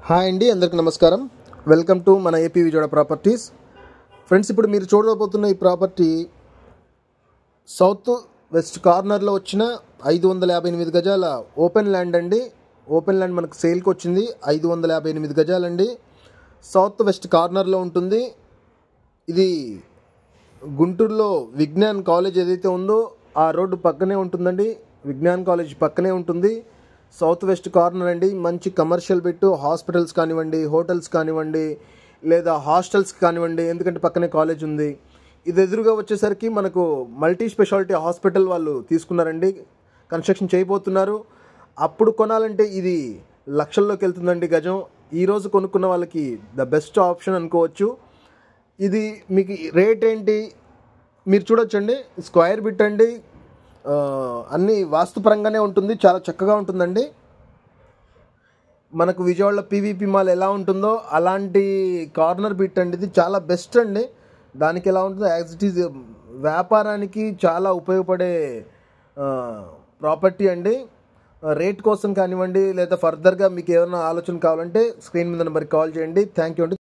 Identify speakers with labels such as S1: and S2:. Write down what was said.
S1: Hi అండి, అందరికీ నమస్కారం. వెల్కమ్ టు మన ఏపీ విజయవాడ ప్రాపర్టీస్. ఫ్రెండ్స్, ఇప్పుడు మీరు చూడబోతున్న ఈ ప్రాపర్టీ సౌత్ వెస్ట్ కార్నర్లో వచ్చిన 558 గజాల ఓపెన్ ల్యాండ్ అండి. ఓపెన్ ల్యాండ్ మనకు సేల్కి వచ్చింది. 558 గజాలండి. సౌత్ వెస్ట్ కార్నర్లో ఉంటుంది. ఇది గుంటూరులో విజ్ఞాన్ కాలేజ్ ఏదైతే ఉందో ఆ రోడ్డు పక్కనే ఉంటుందండి. విజ్ఞాన్ కాలేజ్ పక్కనే ఉంటుంది. సౌత్ వెస్ట్ కార్నర్ అండి. మంచి కమర్షియల్ బిట్టు, హాస్పిటల్స్ కానివ్వండి, హోటల్స్ కానివ్వండి, లేదా హాస్టల్స్ కానివ్వండి, ఎందుకంటే పక్కనే కాలేజ్ ఉంది. ఇది ఎదురుగా వచ్చేసరికి మనకు మల్టీ స్పెషాలిటీ హాస్పిటల్ వాళ్ళు తీసుకున్నారండి, కన్స్ట్రక్షన్ చేయబోతున్నారు. అప్పుడు కొనాలంటే ఇది లక్షల్లోకి వెళ్తుందండి గజం. ఈరోజు కొనుక్కున్న వాళ్ళకి ద బెస్ట్ ఆప్షన్ అనుకోవచ్చు. ఇది మీకు రేట్ ఏంటి మీరు చూడొచ్చండి. స్క్వేర్ బిట్ అండి, అన్నీ వాస్తుపరంగానే ఉంటుంది. చాలా చక్కగా ఉంటుందండి. మనకు విజయవాడలో పీవీపీ మాల్ ఎలా ఉంటుందో అలాంటి కార్నర్ బిట్ అండి. ఇది చాలా బెస్ట్ అండి. దానికి ఎలా ఉంటుందో యాజ్ ఇట్ ఈజ్ వ్యాపారానికి చాలా ఉపయోగపడే ప్రాపర్టీ అండి. రేట్ కోసం కానివ్వండి, లేదా ఫర్దర్గా మీకు ఏమైనా ఆలోచన కావాలంటే స్క్రీన్ మీద నెంబర్కి కాల్ చేయండి. థ్యాంక్ యూ అండి.